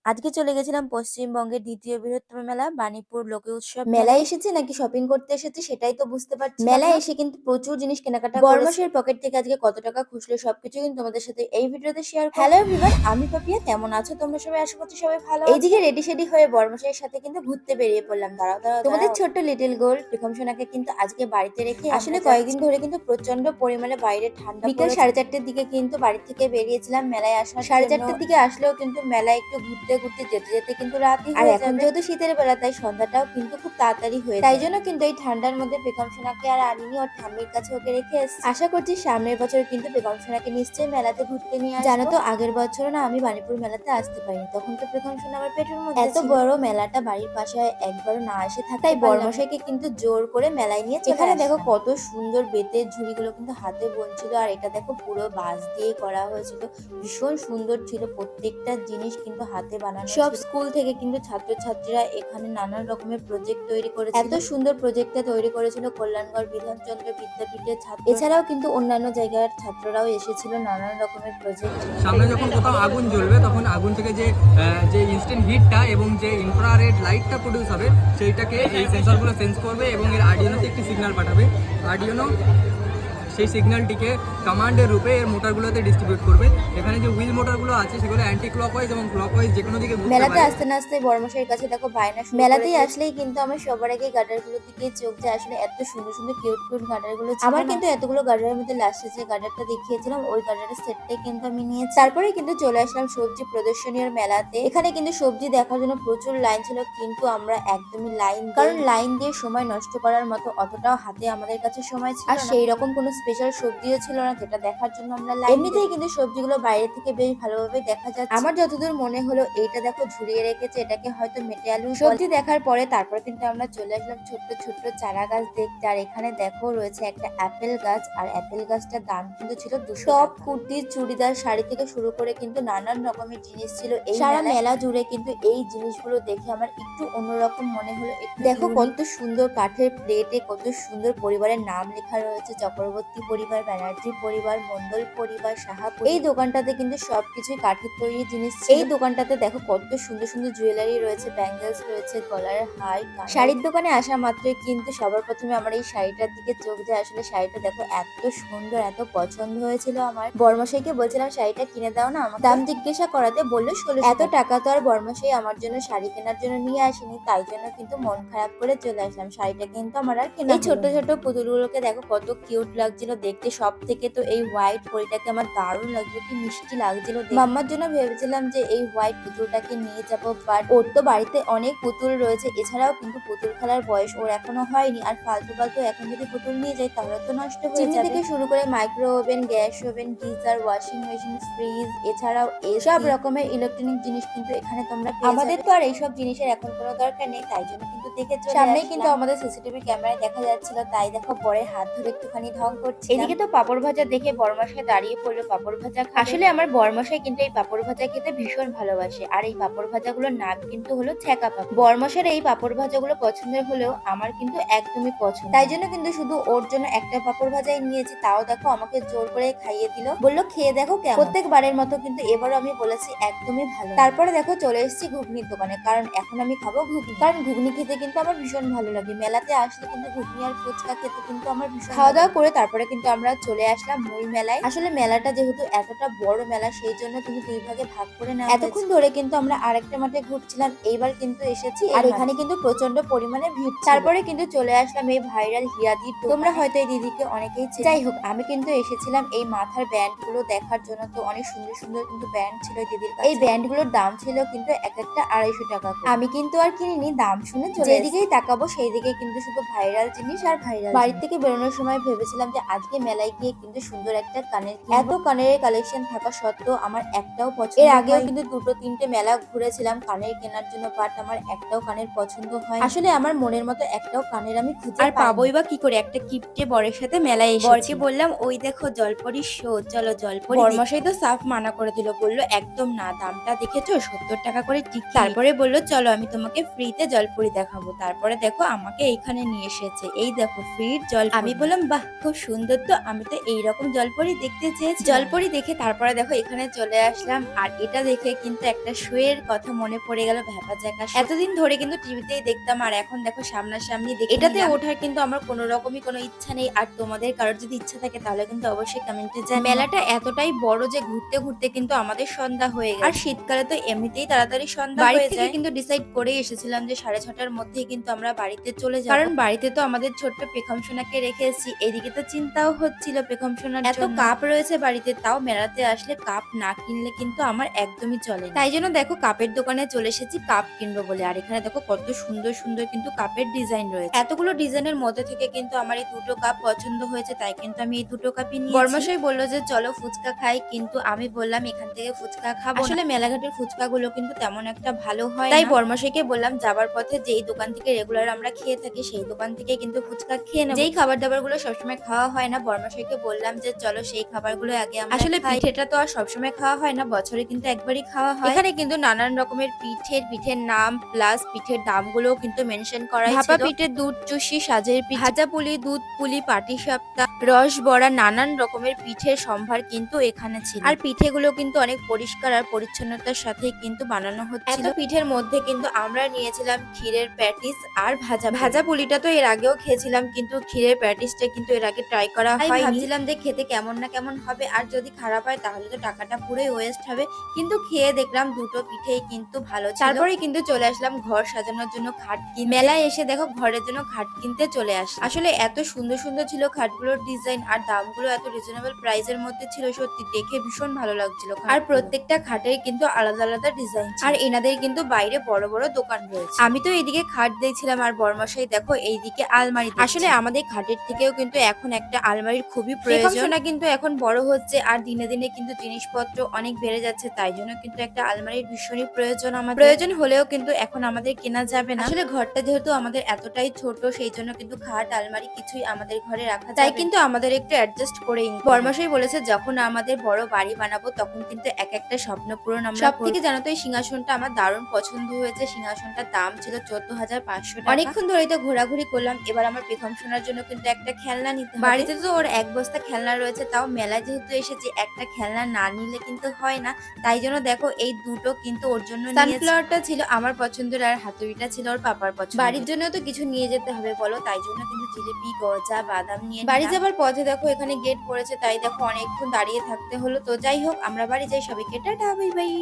আজকে চলে গেছিলাম পশ্চিমবঙ্গের দ্বিতীয় বৃহত্তম মেলা বাণীপুর লোকে উৎসব মেলায় এসেছি নাকি শপিং করতে এসেছি সেটাই তো বুঝতে পারছি মেলায় এসে কিন্তু প্রচুর জিনিস কেনাকাটা বরমাসের পকেট থেকে আজকে কত টাকা খুঁজলো সবকিছু কিন্তু তোমাদের সাথে এই ভিডিওতে শেয়ার করব। হ্যালো এভরিওয়ান, আমি পাপিয়া, কেমন আছো তোমরা সবাই? আশা করছি সবাই ভালো আছো। এইদিকে রেডি সেডি হয়ে বরমাসের সাথে কিন্তু ঘুরতে বেরিয়ে পড়লাম। দাঁড়াও তোমাদের ছোট্ট লিটল গোল্ড প্রিকম সোনাকে কিন্তু আজকে বাড়িতে রেখে আসলে কয়েকদিন ধরে কিন্তু প্রচন্ড পরিমাণে বাইরে ঠান্ডা বিকেল 4:30টার দিকে কিন্তু বাড়ি থেকে বেরিয়েছিলাম মেলায় আসার 4:30টার দিকে আসলেও কিন্তু মেলায় একটু ঘুরতে ঘুরতে যেতে যেতে কিন্তু রাতই আর এখন যেহেতু শীতের বেলা তাই সন্ধ্যাটাও কিন্তু খুব তাড়াতাড়ি হয়ে তাই জন্য কিন্তু এই ঠান্ডার মধ্যে বেগম সোনাকে আর আনিনি, ওর ঠাম্মির কাছে ওকে রেখে এসেছি। আশা করছি সামনের বছর কিন্তু বেগম সোনাকে নিশ্চয়ই মেলাতে ঘুরতে নিয়ে আসবো। জানো তো আগের বছর না আমি বাণীপুর মেলাতে আসতে পারিনি, তখন তো বেগম সোনা আমার পেটের মধ্যে এত বড় মেলাটা বাড়ির পাশে একবারও না এসে থাকে, তাই বড়মশাইকে কিন্তু জোর করে মেলায় নিয়ে এখানে দেখো কত সুন্দর বেতের ঝুড়িগুলো কিন্তু হাতে বুনছিল, আর এটা দেখো পুরো বাঁশ দিয়ে করা হয়েছিল, ভীষণ সুন্দর ছিল প্রত্যেকটা জিনিস কিন্তু হাতে বানানো। সব স্কুল থেকে কিন্তু ছাত্রছাত্রীরা এখানে নানান রকমের প্রজেক্ট তৈরি করেছিল, এত সুন্দর প্রজেক্টটা তৈরি করেছিল কল্যাণগড় বিধানচন্দ্র বিদ্যাপীঠের ছাত্র, এছাড়াও কিন্তু অন্যান্য জায়গার ছাত্ররাও এসেছিল নানান রকমের প্রজেক্ট। সামনে যখন কোথাও আগুন জ্বলবে তখন আগুন থেকে যে যে ইনস্ট্যান্ট হিটটা এবং যে ইনফ্রারেড লাইটটা প্রডিউস হবে সেইটাকে এই সেন্সরগুলো সেন্স করবে এবং এর আর্ডিনোতে একটি সিগন্যাল পাঠাবে। আর্ডিনো সেই সিগন্যালটিকে কমান্ডের রূপে এর মোটরগুলোতে ডিস্ট্রিবিউট করবে। এখানে যে হুইল মোটরগুলো আছে সেগুলো অ্যান্টি ক্লকওয়াইজ এবং ক্লকওয়াইজ যে কোনো দিকে ঘুরতে পারে। মেলাতে আসতে না আসতে বড়মশাইয়ের কাছে দেখো বায়না মেলাতেই আসলেই কিন্তু আমার সবার আগে গার্ডারগুলোর দিকে চোখ যায়, আসলে এত সুন্দর সুন্দর কিউট কিউট গার্ডারগুলো ছিল। আমার কিন্তু এতগুলো গার্ডারের মধ্যে লাস্টে যে গার্ডারটা দেখিয়েছিলাম ওই গার্ডারের সেটটাই কিন্তু আমি নিয়েছি। তারপরে কিন্তু চলে আসলাম সবজি প্রদর্শনীর মেলাতে। এখানে কিন্তু সবজি দেখার জন্য প্রচুর লাইন ছিল, কিন্তু আমরা একদমই কারণ লাইন দিয়ে সময় নষ্ট করার মতো অতটাও হাতে আমাদের কাছে সময় ছিল না, আর সেই রকম কোনো স্পেশাল সবজিও ছিল না যেটা দেখার জন্য আমরা এমনিতেই কিন্তু সবজিগুলো বাইরে থেকে বেশ ভালোভাবে দেখা যাচ্ছে। আমার যতদূর মনে হলো এইটা দেখো ঝুলিয়ে রেখেছে, এটাকে হয়তো মেটে আলু সবজি দেখার পরে তারপরে কিন্তু আমরা চলে আসলাম ছোট্ট ছোট্ট চারা গাছ দেখতে। আর এখানে দেখো রয়েছে একটা অ্যাপেল গাছ, আর অ্যাপেল গাছটার দাম কিন্তু ছিল 200 টাকা। টপ কুর্তি চুড়িদার শাড়ি থেকে শুরু করে কিন্তু নানান রকমের জিনিস ছিল এই সারা মেলা জুড়ে। কিন্তু এই জিনিসগুলো দেখে আমার একটু অন্যরকম মনে হলো। দেখো কত সুন্দর কাঠের প্লেটে কত সুন্দর পরিবারের নাম লেখা রয়েছে, চক্রবর্তী পরিবার, ব্যানার্জি পরিবার, মন্ডল পরিবার, সাহা। এই দোকানটাতে কিন্তু সবকিছুই কাঠের তৈরি জিনিস। এই দোকানটাতে দেখো কত সুন্দর সুন্দর জুয়েলারি রয়েছে, ব্যাঙ্গেলস রয়েছে, গলার হার। শাড়ির দোকানে আসা মাত্রই কিন্তু সবার প্রথমে আমার এই শাড়িটার দিকে চোখ যায়। আসলে শাড়িটা দেখো এত সুন্দর, এত পছন্দ হয়েছিল আমার। বর্মশাইকে বলছিলাম শাড়িটা কিনে দাও না, আমার দাম জিজ্ঞাসা করাতে বললো 1600। এত টাকা তো আর বর্মশাই আমার জন্য শাড়ি কেনার জন্য নিয়ে আসেনি, তাই জন্য কিন্তু মন খারাপ করে চলে আসলাম। শাড়িটা কিন্তু আমার আর কেনা। এই ছোট ছোট পুতুলগুলোকে দেখো কত কিউট লাগছিল দেখতে। সব থেকে তো এই হোয়াইট পরিটাকে আমার দারুণ লাগলো, কি মিষ্টি লাগছিল। মাম্মার জন্য ভেবেছিলাম যে এই হোয়াইট পুতুলটাকে নিয়ে যাবো, বাট ওর তো বাড়িতে অনেক পুতুল রয়েছে, এছাড়াও কিন্তু পুতুল খেলার বয়স ওর এখনো হয়নি, আর ফালতু ফালতু এখন যদি পুতুল নিয়ে যাই তাহলে তো নষ্ট হয়ে যাবে। থেকে শুরু করে micro oven, gas oven, geyser, washing machine, fridge, এছাড়াও সব রকমের ইলেকট্রনিক জিনিস কিন্তু এখানে তোমরা পেয়ে যাবে। আমাদের তো আর এইসব জিনিসের এখন কোনো দরকার নেই, তাই জন্য কিন্তু দেখে চলে সামনেই কিন্তু আমাদের সিসিটিভি ক্যামেরায় দেখা যাচ্ছিল, তাই দেখো পরে হাত ধরে একটুখানি ঢং করছে। এদিকে তো পাপড় ভাজা দেখে বড়মশাই দাঁড়িয়ে পড়লো পাপড় ভাজা। আসলে আমার বড়মশাই কিন্তু এই পাপড় ভাজা খেতে ভীষণ ভালোবাসে, আর এই পাপড় ভাজাগুলোর নাম কিন্তু হলো ছ্যাঁকা পাপড়। বড়মশাইয়ের এই পাপড় ভাজাগুলো পছন্দের হলেও আমার কিন্তু একদমই পছন্দ, তাই জন্য কিন্তু শুধু ওর জন্য একটা পাপড় ভাজাই নিয়েছি, তাও দেখো আমাকে জোর করে খাইয়ে দিল, বললো খেয়ে দেখো কেমন। প্রত্যেকবারের মতো কিন্তু এবারও আমি বলেছি একদমই ভালো। তারপরে দেখো চলে এসেছি ঘুগনির দোকানে, কারণ এখন আমি খাবো ঘুগনি, কারণ ঘুগনি খেতে কিন্তু আমার ভীষণ ভালো লাগে। মেলাতে আসলে কিন্তু ঘুগনি আর ফুচকা খেতে কিন্তু আমার ভীষণ। খাওয়া দাওয়া করে তারপরে কিন্তু আমরা চলে আসলাম মূল মেলায়। আসলে মেলাটা যেহেতু এতটা বড় মেলা সেই জন্য কিন্তু দুই ভাগে ভাগ করে নেওয়া। এতক্ষণ ধরে কিন্তু আমরা আরেকটা মাঠে ঘুরছিলাম, এইবার কিন্তু এসেছি আর এখানে কিন্তু প্রচন্ড পরিমাণে ভিড়। তারপরে কিন্তু চলে আসলাম এই ভাইরাল হিয়াদির। তোমরা হয়তো এই দিদিকে অনেকেই চেনো। যাই হোক, আমি কিন্তু এসেছিলাম এই মাথার ব্যান্ড গুলো দেখার জন্য। তো অনেক সুন্দর সুন্দর কিন্তু ব্যান্ড ছিল এই দিদির কাছে। এই ব্যান্ড গুলোর দাম ছিল কিন্তু এক একটা 250 টাকা। আমি কিন্তু আর কিনিনি, দাম শুনে যেদিকেই তাকাবো সেই দিকে কিন্তু শুধু ভাইরাল জিনিস আর ভাইরাল। বাড়ি থেকে বেরোনোর সময় ভেবেছিলাম যে আজকে মেলায় গিয়ে কিন্তু সুন্দর একটা কানের, এত কানের কালেকশন থাকা সত্ত্বেও আমার একটাও পছন্দ। এর আগেও কিন্তু দুটো তিনটে মেলা ঘুরেছিলাম কানের কেনার জন্য, বাট আমার একটাও কানের পছন্দ হয়। আসলে আমার মনের মতো একটাও কানের আমি খুঁজে আর পাবোই বা কি করে। একটা কিপটে বরের সাথে মেলায় এসেছি, বরকে বললাম ওই দেখো জলপরির শো, চলো জলপরি। বর্মশাই তো সাফ মানা করে দিল, বললো একদম না, দামটা দেখেছো 70 টাকা করে টিকিট। তারপরে বললো চলো আমি তোমাকে ফ্রিতে জলপরি দেখাবো। তারপরে দেখো আমাকে এইখানে নিয়ে এসেছে, এই দেখো ফ্রির জল। আমি বললাম বাহ খুব সুন্দর। সুন্দর, তো আমি তো এইরকম জলপরি দেখতে চেয়েছি। জলপরি দেখে তারপরে দেখো এখানে চলে আসলাম, আর এটা দেখে কিন্তু একটা শো এর কথা মনে পড়ে গেল, ভ্যাপা জ্যাকা। এতদিন ধরে কিন্তু টিভিতেই দেখতাম, আর এখন দেখো সামনাসামনি দেখে এটাতে ওঠার কিন্তু আমার কোনো রকমই কোনো ইচ্ছা নেই। আর তোমাদের কারোর যদি ইচ্ছা থাকে তাহলে কিন্তু অবশ্যই কমেন্টে জানাও। মেলাটা এতটাই বড় যে ঘুরতে ঘুরতে কিন্তু আমাদের সন্ধ্যা হয়ে গেছে, আর শীতকালে তো এমনিতেই তাড়াতাড়ি সন্ধ্যা হয়ে যায়। কিন্তু ডিসাইড করে এসেছিলাম যে 6:30টার মধ্যেই কিন্তু আমরা বাড়িতে চলে যাব, কারণ বাড়িতে তো আমাদের ছোট্ট পেখম সোনাকে রেখে এসেছি। এদিকে তো চিন্তাও হচ্ছিল পেখম সোনার এত কাপ রয়েছে বাড়িতে, তাও মেলাতে আসলে কাপ না কিনলে কিন্তু আমার একদমই চলে না। তাই জন্য দেখো কাপের দোকানে চলে এসেছি কাপ কিনবো বলে। আর এখানে দেখো কত সুন্দর সুন্দর কিন্তু কাপের ডিজাইন রয়েছে। এতগুলো ডিজাইনের মধ্যে থেকে কিন্তু আমার এই দুটো কাপ পছন্দ হয়েছে, তাই কিন্তু আমি এই দুটো কাপই নিয়েছি। বর্মশাই বললো যে চলো ফুচকা খাই, কিন্তু আমি বললাম এখান থেকে ফুচকা খাবো না। আসলে মেলাঘাটের ফুচকা গুলো কিন্তু তেমন একটা ভালো হয় না। তাই বর্মশাইকে বললাম যাবার পথে যেই দোকান থেকে রেগুলার আমরা খেয়ে থাকি সেই দোকান থেকে কিন্তু ফুচকা খেয়ে নেবো। যেই খাবার দাবার গুলো সবসময় খাওয়া হয় না, বর্মশাইকে বললাম যে চলো সেই খাবার গুলো আগে আমরা আসলে পিঠেটা তো আর সবসময় খাওয়া হয় না, বছরে কিন্তু একবারই খাওয়া হয়। এখানে কিন্তু নানান রকমের পিঠের নাম প্লাস পিঠের দামগুলোও কিন্তু মেনশন করা ছিল। ভাপা পিঠে, দুধ চুষি, সাজের পিঠে, ভাজা পুলি, দুধ পুলি, পাটিসাপটা, রস বড়া, নানান রকমের পিঠের সম্ভার কিন্তু এখানে ছিল। আর পিঠেগুলো কিন্তু অনেক পরিষ্কার আর পরিচ্ছন্নতার সাথে কিন্তু বানানো হচ্ছিল। এত পিঠের মধ্যে কিন্তু আমরা নিয়েছিলাম ক্ষীরের প্যাটিস আর ভাজা পুলিটা তো এর আগেও খেয়েছিলাম, কিন্তু ক্ষীরের প্যাটিসটা কিন্তু এর আগে ট্রাই করা হয়নি। ভাবছিলাম যে খেতে কেমন না কেমন হবে, আর যদি খারাপ হয় তাহলে তো টাকাটা পুরোই ওয়েস্ট হবে, কিন্তু খেয়ে দেখলাম দুটো পিঠেই কিন্তু ভালো ছিল। তারপরে কিন্তু চলে আসলাম ঘর সাজানোর জন্য খাট কিনতে। মেলায় এসে দেখো ঘরের জন্য খাট কিনতে চলে আসি। আসলে এত সুন্দর সুন্দর ছিল খাটগুলোর ডিজাইন, আর দামগুলো এত রিজনেবল প্রাইসের মধ্যে ছিল, সত্যি দেখে ভীষণ ভালো লাগছিল। আর প্রত্যেকটা খাটের কিন্তু আলাদা আলাদা ডিজাইন, আর এনাদের কিন্তু বাইরে বড় বড় দোকান রয়েছে। আমি তো এইদিকে খাট দেখছিলাম, আর বর্মশাই দেখো এইদিকে আলমারি। আসলে আমাদের খাটের থেকেও কিন্তু এখন একটা আলমারির খুবই প্রয়োজন। না কিন্তু এখন বড় হচ্ছে, আর দিনে দিনে কিন্তু জিনিসপত্র অনেক বেড়ে যাচ্ছে, তাই জন্য কিন্তু একটা আলমারির ভীষণই প্রয়োজন। আমাদের প্রয়োজন হলেও কিন্তু এখন আমাদের কেনা যাবে না। আসলে ঘরটা যেহেতু আমাদের এতটাই ছোট, সেই জন্য কিন্তু খাট আলমারি কিছুই আমাদের ঘরে রাখা যায়, তাই কিন্তু আমাদের একটু অ্যাডজাস্ট করেই নিতে হবে। বর্মশাই বলেছে যখন আমাদের বড় বাড়ি বানাবো তখন কিন্তু এক একটা স্বপ্ন পূরণ আমরা করব। সবথেকে জানো তো এই সিংহাসনটা আমার দারুণ পছন্দ হয়েছে। সিংহাসনটার দাম ছিল 14,500 টাকা। অনেকক্ষণ ধরেই তো ঘোরাঘুরি করলাম, এবার আমার পেখম সোনার জন্য কিন্তু একটা খেলনা নিতে হবে। বাড়িতে তো ওর এক বস্তা খেলনা রয়েছে, তাও মেলায় যেহেতু এসেছে একটা খেলনা না নিলে কিন্তু হয় না, তাই জন্য দেখো এই দুটো কিন্তু ওর জন্য নিয়েছি। সানফ্লাওয়ারটা ছিল আমার পছন্দের, আর হাতুড়িটা ছিল ওর পাপার পছন্দ। বাড়ির জন্য তো কিছু নিয়ে যেতে হবে বলো, তাই জন্য কিন্তু জিলিপি, গজা, বাদাম নিয়ে বাড়ি যাবার পথে দেখো এখানে গেট পড়েছে, তাই দেখো অনেকক্ষণ দাঁড়িয়ে থাকতে হলো। তো যাই হোক আমরা বাড়ি যাই, সবাইকে টাটা বাই বাই।